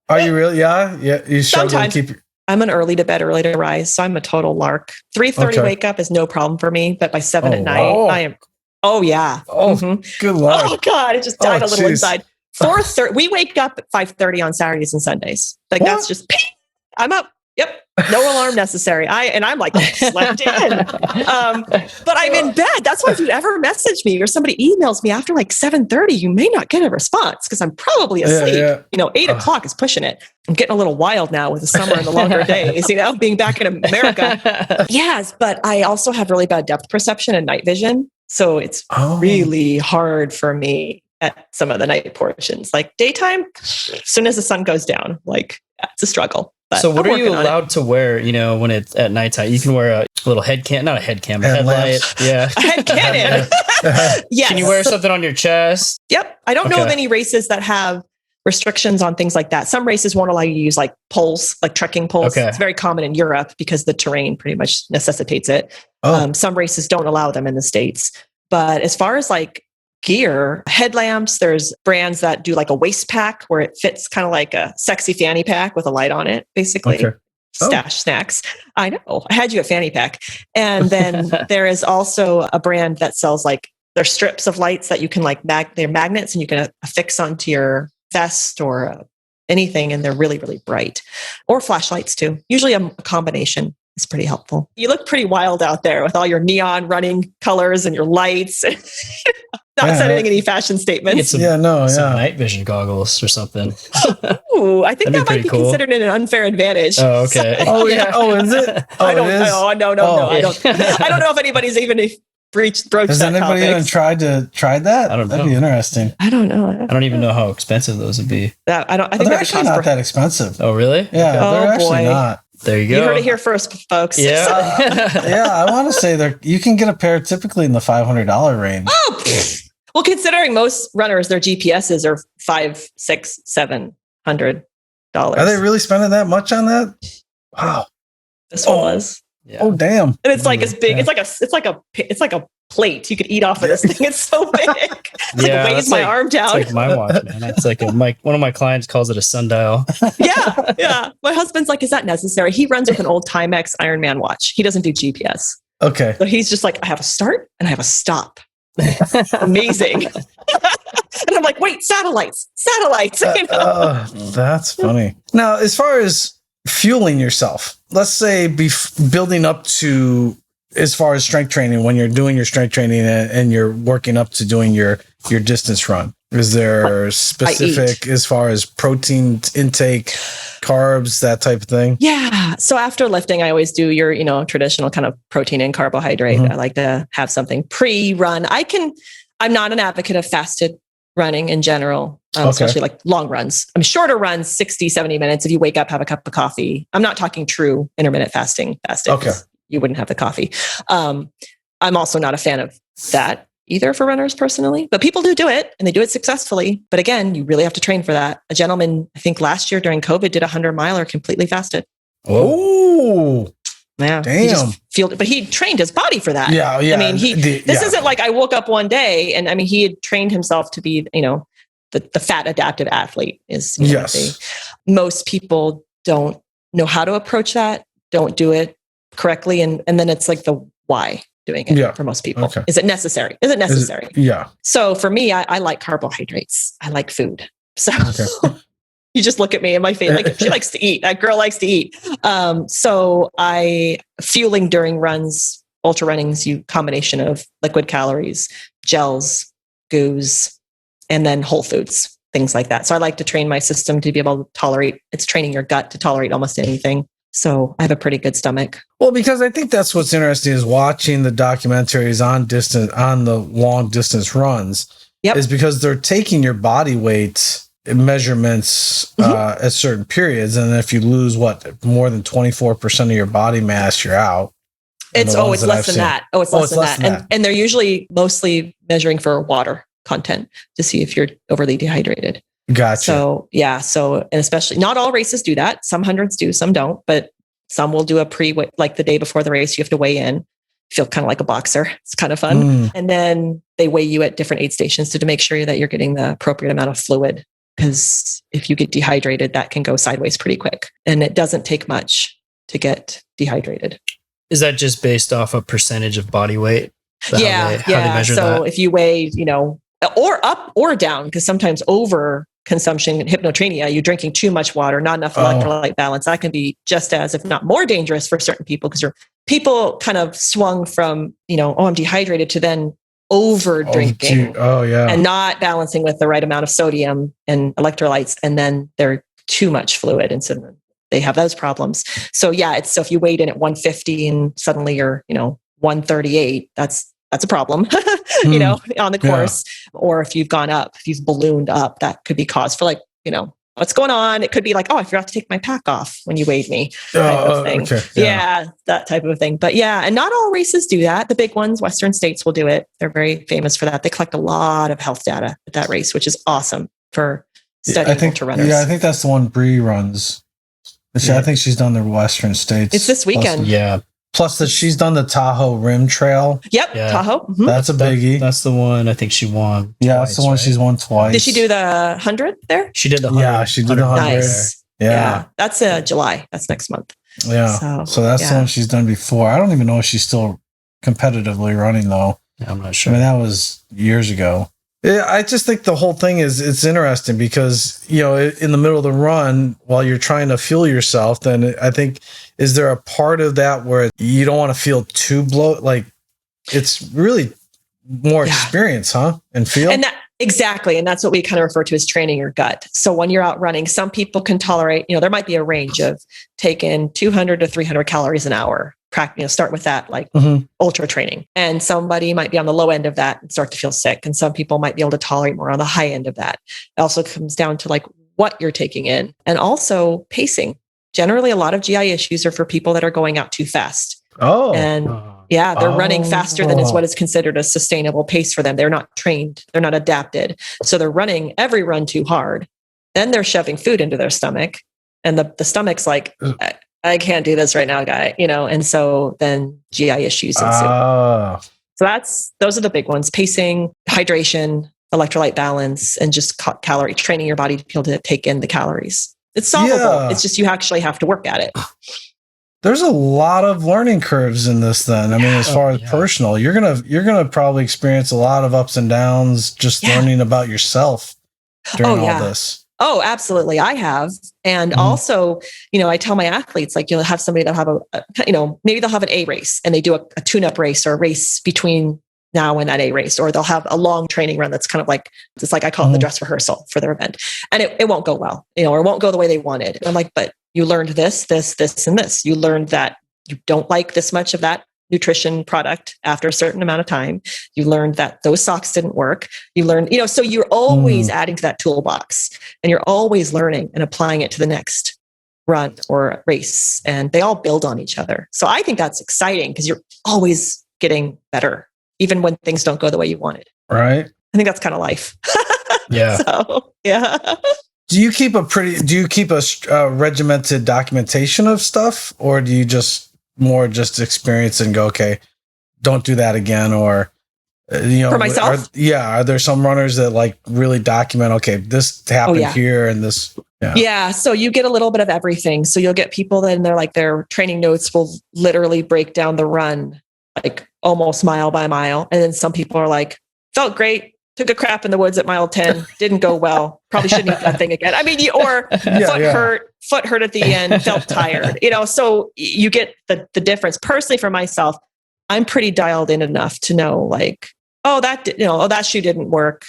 S1: are you really? Yeah. You
S2: sometimes to keep... I'm an early to bed, early to rise, so I'm a total lark. 3:30 wake up is no problem for me, but by 7 at night, I am... Oh, yeah.
S1: Oh, good luck.
S2: Oh, God. It just died a little inside. 4:30. We wake up at 5:30 on Saturdays and Sundays. Like that's just ping, I'm up. Yep. No alarm necessary. I'm like slept in. But I'm in bed. That's why if you ever message me or somebody emails me after like 7:30, you may not get a response because I'm probably asleep. Yeah. You know, 8 o'clock is pushing it. I'm getting a little wild now with the summer and the longer days, being back in America. Yes. But I also have really bad depth perception and night vision. So it's really hard for me at some of the night portions. Like daytime, as soon as the sun goes down, like it's a struggle. But
S3: So what
S2: I'm
S3: are you
S2: working on it.
S3: allowed to wear, when it's at nighttime? You can wear a little head cam, not a head cam, a headlight. Yeah.
S2: A head cannon. Yes.
S3: Can you wear something on your chest?
S2: Yep. I don't know
S3: Okay.
S2: of any races that have restrictions on things like that. Some races won't allow you to use like poles, like trekking poles.
S3: Okay.
S2: It's very common in Europe because the terrain pretty much necessitates it.
S1: Oh.
S2: Some races don't allow them in the States. But as far as like gear, headlamps, there's brands that do like a waist pack where it fits kind of like a sexy fanny pack with a light on it, basically.
S1: Okay.
S2: Stash snacks. I know. I had you at fanny pack. And then there is also a brand that sells like there's strips of lights that you can like they're magnets and you can affix onto your vest or anything, and they're really, really bright. Or flashlights too. Usually a combination is pretty helpful. You look pretty wild out there with all your neon running colors and your lights. Not setting any fashion statements.
S3: Some night vision goggles or something.
S2: Ooh, I think
S3: That'd
S2: that
S3: be
S2: might be
S3: cool.
S2: considered an unfair advantage.
S3: Oh, okay.
S1: Oh, yeah. Oh, is it? Oh,
S2: I don't
S1: it is?
S2: know. No. I don't know if anybody's even broached
S1: Has
S2: that
S1: anybody
S2: topic.
S1: even tried that?
S3: I don't know.
S1: That'd be interesting.
S2: I don't know.
S3: I don't even know how expensive those would be.
S2: I think
S1: They're
S2: that
S1: actually not that expensive.
S3: Oh, really?
S1: Yeah,
S2: Oh,
S1: they're actually
S2: boy.
S1: not.
S3: There you go.
S2: You heard it here first, folks.
S3: Yeah.
S1: Yeah, I want to say you can get a pair typically in the $500 range.
S2: Oh, well, considering most runners, their GPSs are $500, $600, $700.
S1: Are they really spending that much on that? Wow.
S2: This one was.
S3: Yeah.
S1: Oh, damn.
S2: And it's like as big.
S3: Yeah.
S2: It's like a plate you could eat off of this thing. It's so big. It's
S3: Yeah,
S2: like weighs
S3: that's
S2: my
S3: like-
S2: arm down.
S3: It's like my watch, man. It's like one of my clients calls it a sundial.
S2: Yeah. My husband's like, is that necessary? He runs with an old Timex Ironman watch. He doesn't do GPS.
S1: Okay.
S2: So he's just like, I have a start and I have a stop. Amazing. And I'm like, wait, satellites. You know?
S1: That's funny. Now, as far as fueling yourself, let's say building up to, as far as strength training, when you're doing your strength training and you're working up to doing your distance run, is there specific as far as protein intake, carbs, that type of thing?
S2: Yeah. So after lifting, I always do your, traditional kind of protein and carbohydrate. I like to have something pre-run. I'm not an advocate of fasted running in general, especially like long runs. I mean, shorter runs, 60, 70 minutes. If you wake up, have a cup of coffee. I'm not talking true intermittent fasting.
S1: Okay.
S2: You wouldn't have the coffee. I'm also not a fan of that either for runners personally, but people do it and they do it successfully. But again, you really have to train for that. A gentleman, I think last year during COVID, did 100-miler completely fasted.
S1: Oh,
S2: yeah.
S1: damn.
S2: But he trained his body for that.
S1: Yeah.
S2: I mean, this isn't like I woke up one day and I mean, he had trained himself to be, the fat adaptive athlete is, most people don't know how to approach that, don't do it correctly. And then it's like the why doing it for most people. Okay. Is it necessary?
S1: Yeah.
S2: So for me, I like carbohydrates. I like food. So you just look at me and my face, like she likes to eat. That girl likes to eat. So fueling during runs, ultra running's combination of liquid calories, gels, goos, and then whole foods, things like that. So I like to train my system to be able to tolerate, it's training your gut to tolerate almost anything. So I have a pretty good stomach.
S1: Well, because I think that's what's interesting is watching the documentaries on the long distance runs is because they're taking your body weight measurements at certain periods. And if you lose more than 24% of your body mass, you're out.
S2: It's less than that. It's less than that. And they're usually mostly measuring for water content to see if you're overly dehydrated.
S1: Gotcha.
S2: So, and especially not all races do that. Some hundreds do, some don't, but some will do a like the day before the race, you have to weigh in, feel kind of like a boxer. It's kind of fun. And then they weigh you at different aid stations to make sure that you're getting the appropriate amount of fluid. Because if you get dehydrated, that can go sideways pretty quick. And it doesn't take much to get dehydrated.
S3: Is that just based off a percentage of body weight? How they measure
S2: so
S3: that?
S2: If you weigh, or up or down, because sometimes over consumption, hyponatremia, you're drinking too much water, not enough electrolyte balance. That can be just as, if not more dangerous for certain people, because people kind of swung from, I'm dehydrated to then over drinking and not balancing with the right amount of sodium and electrolytes. And then they're too much fluid. And so they have those problems. So so if you weighed in at 150 and suddenly you're, 138, that's a problem, on the course. Or if you've gone up, if you've ballooned up, that could be cause for what's going on? It could be like, oh, I forgot to take my pack off when you weighed me. Type of thing.
S1: Okay.
S2: Yeah, that type of thing. But yeah, and not all races do that. The big ones, Western states will do it. They're very famous for that. They collect a lot of health data at that race, which is awesome for studying ultra runners.
S1: Yeah, I think that's the one Bree runs. I think she's done the Western states.
S2: It's this weekend.
S1: Plus that she's done the Tahoe Rim Trail.
S2: Yep, Tahoe. Mm-hmm.
S1: That's a biggie.
S3: That's the one I think she won.
S1: Yeah, that's the one she's won twice.
S2: Did she do the 100 there?
S3: She did the 100.
S1: Yeah, she did the 100.
S2: Nice. Yeah. That's July. That's next month.
S1: Yeah. So that's the one she's done before. I don't even know if she's still competitively running though.
S3: Yeah, I'm not sure.
S1: I mean, that was years ago. Yeah, I just think the whole thing it's interesting because, in the middle of the run, while you're trying to fuel yourself, then I think, is there a part of that where you don't want to feel too bloated? Like, it's really more experience, huh? And feel?
S2: And exactly. And that's what we kind of refer to as training your gut. So when you're out running, some people can tolerate, there might be a range of taking 200 to 300 calories an hour. Start with that, like ultra training. And somebody might be on the low end of that and start to feel sick. And some people might be able to tolerate more on the high end of that. It also comes down to like what you're taking in and also pacing. Generally, a lot of GI issues are for people that are going out too fast. And they're running faster than is what is considered a sustainable pace for them. They're not trained. They're not adapted. So they're running every run too hard. Then they're shoving food into their stomach. And the stomach's like, I can't do this right now, guy, and so then GI issues ensue. So those are the big ones: pacing, hydration, electrolyte balance, and just calorie training your body to be able to take in the calories. It's solvable. Yeah. It's just you actually have to work at it.
S1: There's a lot of learning curves in this then. I mean, as far as personal, you're gonna probably experience a lot of ups and downs just learning about yourself during all this.
S2: Oh, absolutely. I have. And also, I tell my athletes, like, you'll have somebody that'll have maybe they'll have an A race and they do a tune-up race or a race between now and that A race, or they'll have a long training run that's kind of like, it's like I call it the dress rehearsal for their event. And it won't go well, or it won't go the way they wanted. And I'm like, but you learned this, and this. You learned that you don't like this much of that nutrition product after a certain amount of time. You learned that those socks didn't work. You learned, so you're always adding to that toolbox and you're always learning and applying it to the next run or race. And they all build on each other. So I think that's exciting because you're always getting better, even when things don't go the way you wanted.
S1: Right.
S2: I think that's kind of life.
S3: Yeah.
S2: So, yeah.
S1: Do you keep a regimented documentation of stuff, or do you just experience and go, okay, don't do that again? Or,
S2: for myself?
S1: Are there some runners that like really document, okay, this happened here and this.
S2: Yeah. So you get a little bit of everything. So you'll get people that their training notes will literally break down the run, like almost mile by mile. And then some people are like, felt great. Took a crap in the woods at mile 10. Didn't go well. Probably shouldn't eat that thing again. I mean, foot hurt at the end, felt tired, so you get the difference. Personally, for myself, I'm pretty dialed in enough to know like, that shoe didn't work.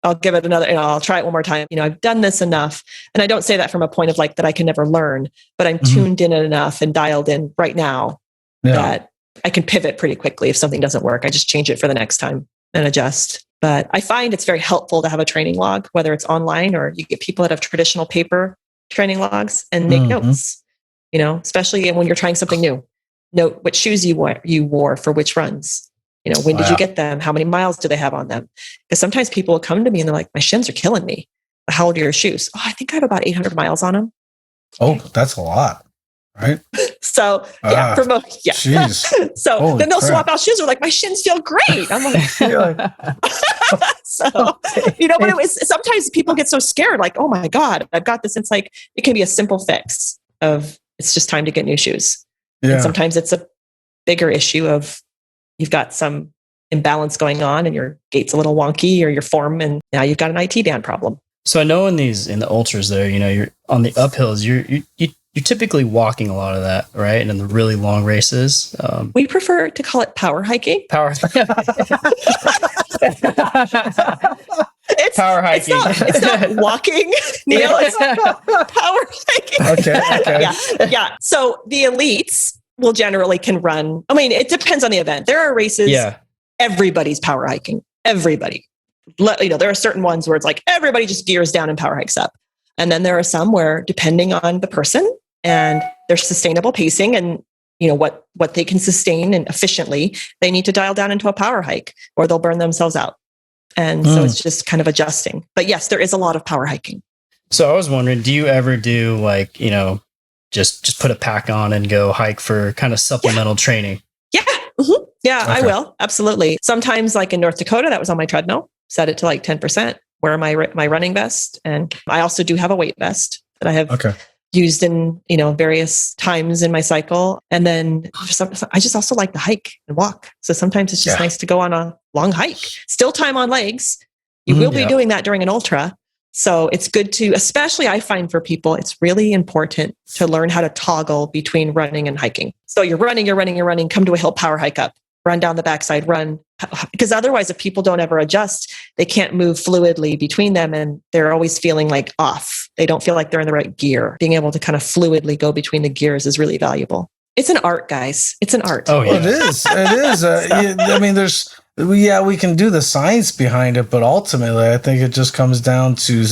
S2: I'll give it another, I'll try it one more time. I've done this enough. And I don't say that from a point of like that I can never learn, but I'm tuned in enough and dialed in right now that I can pivot pretty quickly. If something doesn't work, I just change it for the next time and adjust. But I find it's very helpful to have a training log, whether it's online or you get people that have traditional paper training logs and make notes, especially when you're trying something new. Note what shoes you wore for which runs. When did you get them? How many miles do they have on them? Because sometimes people will come to me and they're like, my shins are killing me. How old are your shoes? Oh, I think I have about 800 miles on them.
S1: Oh, that's a lot. Right.
S2: So
S1: Jeez.
S2: So
S1: Holy
S2: then they'll
S1: crap.
S2: swap out shoes. They're like, my shins feel great. I'm like, but sometimes people get so scared, like, oh my God, I've got this. It's like, it can be a simple fix of it's just time to get new shoes. Yeah. And sometimes it's a bigger issue of you've got some imbalance going on and your gait's a little wonky or your form, and now you've got an IT band problem.
S3: So I know in the ultras there, you're on the uphills, you're typically walking a lot of that, right? And in the really long races.
S2: We prefer to call it power hiking.
S3: Power hiking.
S2: It's not walking, Neil. It's power hiking.
S1: Okay.
S2: Yeah. So the elites can run. I mean, it depends on the event. There are races.
S3: Yeah.
S2: Everybody's power hiking. Everybody. There are certain ones where it's like everybody just gears down and power hikes up. And then there are some where, depending on the person and their sustainable pacing and what they can sustain and efficiently, they need to dial down into a power hike or they'll burn themselves out. And so it's just kind of adjusting. But yes, there is a lot of power hiking.
S3: So I was wondering, do you ever do like, just put a pack on and go hike for kind of supplemental training?
S2: Yeah. Mm-hmm. Yeah, okay. I will. Absolutely. Sometimes like in North Dakota, that was on my treadmill, set it to like 10%, wear my running vest. And I also do have a weight vest that I have used in, various times in my cycle. And then I just also like to hike and walk. So sometimes it's just nice to go on a long hike. Still time on legs. You will be doing that during an ultra. So it's good to, especially I find for people, it's really important to learn how to toggle between running and hiking. So you're running, come to a hill, power hike up, run down the backside, run. Because otherwise, if people don't ever adjust, they can't move fluidly between them and they're always feeling like off. They don't feel like they're in the right gear. Being able to kind of fluidly go between the gears is really valuable. It's an art, guys. It's an art.
S1: Oh, yeah. Well, it is. I mean, we can do the science behind it, but ultimately, I think it just comes down to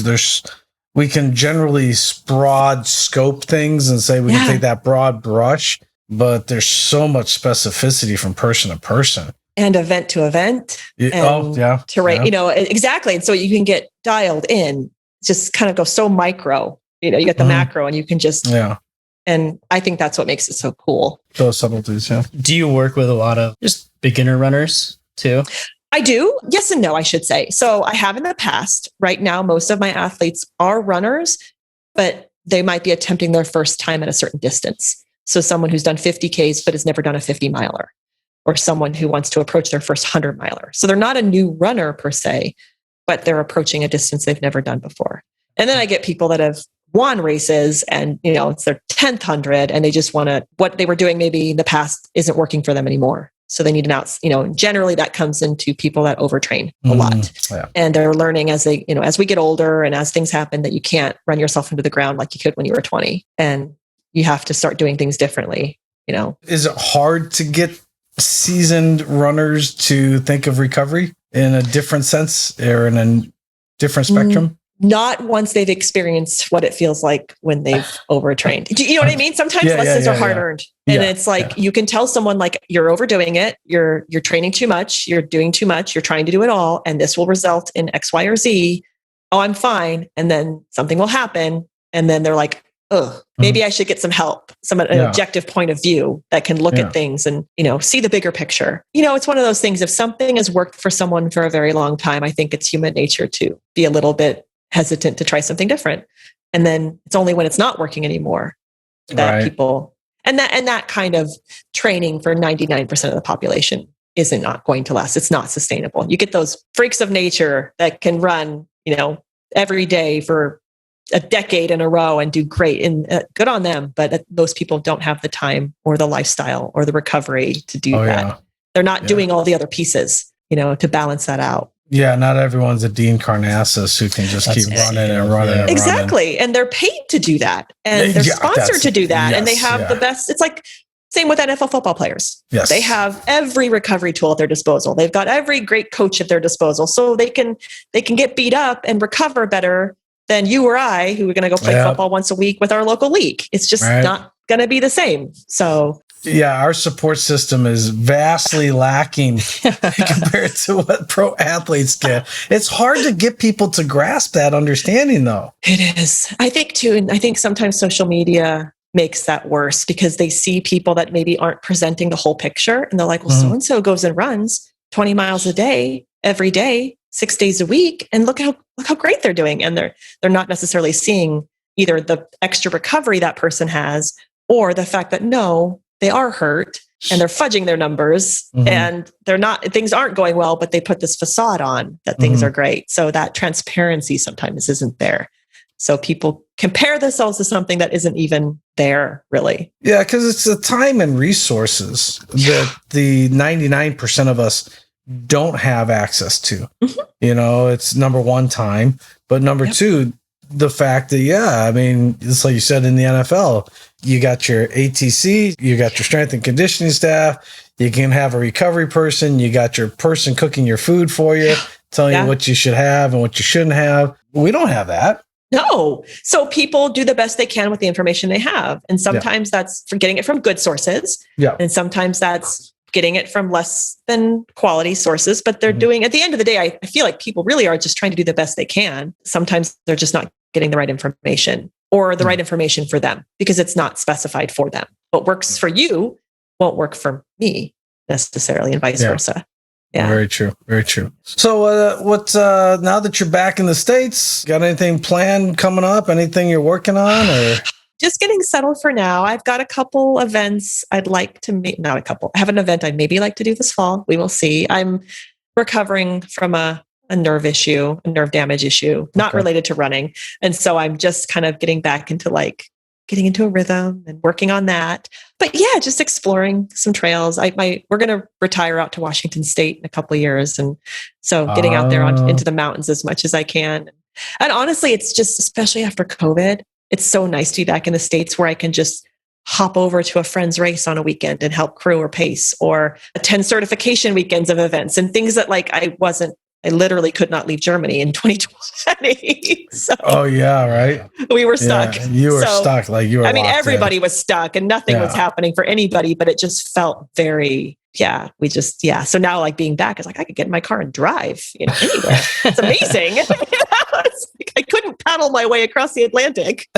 S1: we can generally broad scope things and say we can take that broad brush, but there's so much specificity from person to person.
S2: And event to event. Exactly. And so you can get dialed in, just kind of go so micro, you get the macro and you can just, and I think that's what makes it so cool.
S1: Those subtleties. Yeah.
S3: Do you work with a lot of just beginner runners too?
S2: I do. Yes and no, I should say. So I have in the past. Right now, most of my athletes are runners, but they might be attempting their first time at a certain distance. So someone who's done 50 Ks, but has never done a 50 miler, or someone who wants to approach their first 100 miler. So they're not a new runner per se, but they're approaching a distance they've never done before. And then I get people that have won races and, it's their 10th 100 and they just want to, what they were doing maybe in the past isn't working for them anymore. So they need generally that comes into people that overtrain a lot. Yeah. And they're learning as they, as we get older and as things happen that you can't run yourself into the ground like you could when you were 20 and you have to start doing things differently,
S1: Is it hard to get seasoned runners to think of recovery in a different sense or in a different spectrum?
S2: Not once they've experienced what it feels like when they've overtrained. Do you know what I mean? Sometimes lessons are hard earned. And it's like, you can tell someone like you're overdoing it. You're training too much. You're doing too much. You're trying to do it all. And this will result in X, Y, or Z. Oh, I'm fine. And then something will happen. And then they're like, oh, maybe I should get some help, an objective point of view that can look at things and, see the bigger picture. It's one of those things. If something has worked for someone for a very long time, I think it's human nature to be a little bit hesitant to try something different. And then it's only when it's not working anymore that people, and that kind of training for 99% of the population isn't not going to last. It's not sustainable. You get those freaks of nature that can run, every day for a decade in a row and do great, and good on them. But those people don't have the time or the lifestyle or the recovery to do that. Yeah. They're not doing all the other pieces, to balance that out.
S1: Yeah, not everyone's a Dean Karnassus who can just keep running and running. And
S2: exactly.
S1: running.
S2: And they're paid to do that. And they're sponsored to do that. And they have the best. It's like same with NFL football players. Yes. They have every recovery tool at their disposal. They've got every great coach at their disposal. So they can get beat up and recover better than you or I, who are going to go play football once a week with our local league. It's just not going to be the same. So
S1: our support system is vastly lacking compared to what pro athletes get. It's hard to get people to grasp that understanding, though.
S2: It is. I think, too, and I think sometimes social media makes that worse because they see people that maybe aren't presenting the whole picture. And they're like, well, so-and-so goes and runs 20 miles a day, every day, 6 days a week. And look how great they're doing. And they're not necessarily seeing either the extra recovery that person has or the fact that, no, they are hurt and they're fudging their numbers and things aren't going well, but they put this facade on that things are great. So that transparency sometimes isn't there. So people compare themselves to something that isn't even there, really.
S1: Yeah, because it's the time and resources that the 99% of us don't have access to. It's number one, time, but number two, the fact that, it's like you said in the NFL, you got your ATC, you got your strength and conditioning staff, you can have a recovery person, you got your person cooking your food for you, telling you what you should have and what you shouldn't have. We don't have that.
S2: No. So people do the best they can with the information they have. And sometimes that's for getting it from good sources.
S1: Yeah.
S2: And sometimes that's getting it from less than quality sources. But they're doing, at the end of the day, I feel like people really are just trying to do the best they can. Sometimes they're just not getting the right information or the right information for them because it's not specified for them. What works for you won't work for me necessarily, and vice versa. Yeah.
S1: Very true. Very true. So what's now that you're back in the States, got anything planned coming up? Anything you're working on, or
S2: just getting settled for now? I've got a couple events I'd like to make. Not a couple. I have an event I'd maybe like to do this fall. We will see. I'm recovering from a nerve issue, a nerve damage issue, not related to running. And so I'm just kind of getting back into getting into a rhythm and working on that. But yeah, just exploring some trails. We're going to retire out to Washington State in a couple of years. And so getting out there into the mountains as much as I can. And honestly, it's just, especially after COVID, it's so nice to be back in the States where I can just hop over to a friend's race on a weekend and help crew or pace, or attend certification weekends of events and things that I literally could not leave Germany in 2020. So,
S1: right.
S2: We were stuck.
S1: Yeah, you were stuck. Like you were.
S2: Everybody was stuck and nothing was happening for anybody, but it just felt very, So now like being back is like, I could get in my car and drive, anywhere. It's amazing. It's like I couldn't paddle my way across the Atlantic.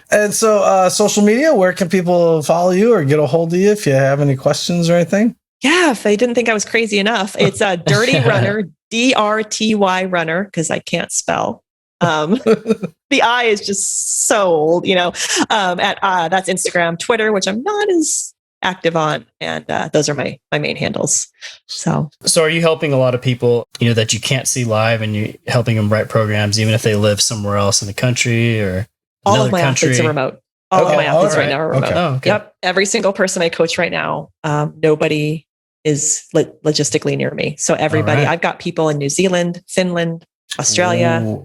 S1: And so social media, where can people follow you or get a hold of you if you have any questions or anything?
S2: Yeah, if they didn't think I was crazy enough, it's a Dirty Runner, DRTY Runner, because I can't spell. The I is just so old, that's Instagram, Twitter, which I'm not as active on. And those are my main handles. So
S3: are you helping a lot of people, that you can't see live, and you're helping them write programs, even if they live somewhere else in the country or
S2: all of my athletes are remote. All of my athletes right now are remote.
S1: Okay.
S3: Oh, okay.
S2: Yep. Every single person I coach right now, nobody is logistically near me. So everybody, I've got people in New Zealand, Finland, Australia,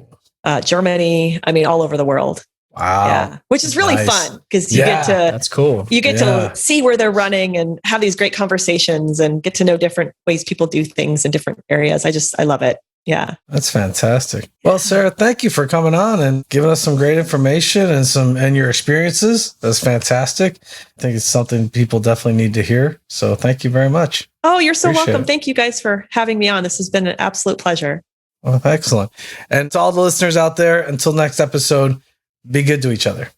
S2: Germany, all over the world.
S1: Wow.
S2: Yeah. Which is really fun because you get to,
S3: that's cool.
S2: You get to see where they're running and have these great conversations and get to know different ways people do things in different areas. I love it. Yeah.
S1: That's fantastic. Well, Sarah, thank you for coming on and giving us some great information and your experiences. That's fantastic. I think it's something people definitely need to hear. So thank you very much.
S2: Oh, you're so
S1: Appreciate
S2: welcome.
S1: it.
S2: Thank you guys for having me on. This has been an absolute pleasure.
S1: Well, excellent. And to all the listeners out there, until next episode, be good to each other.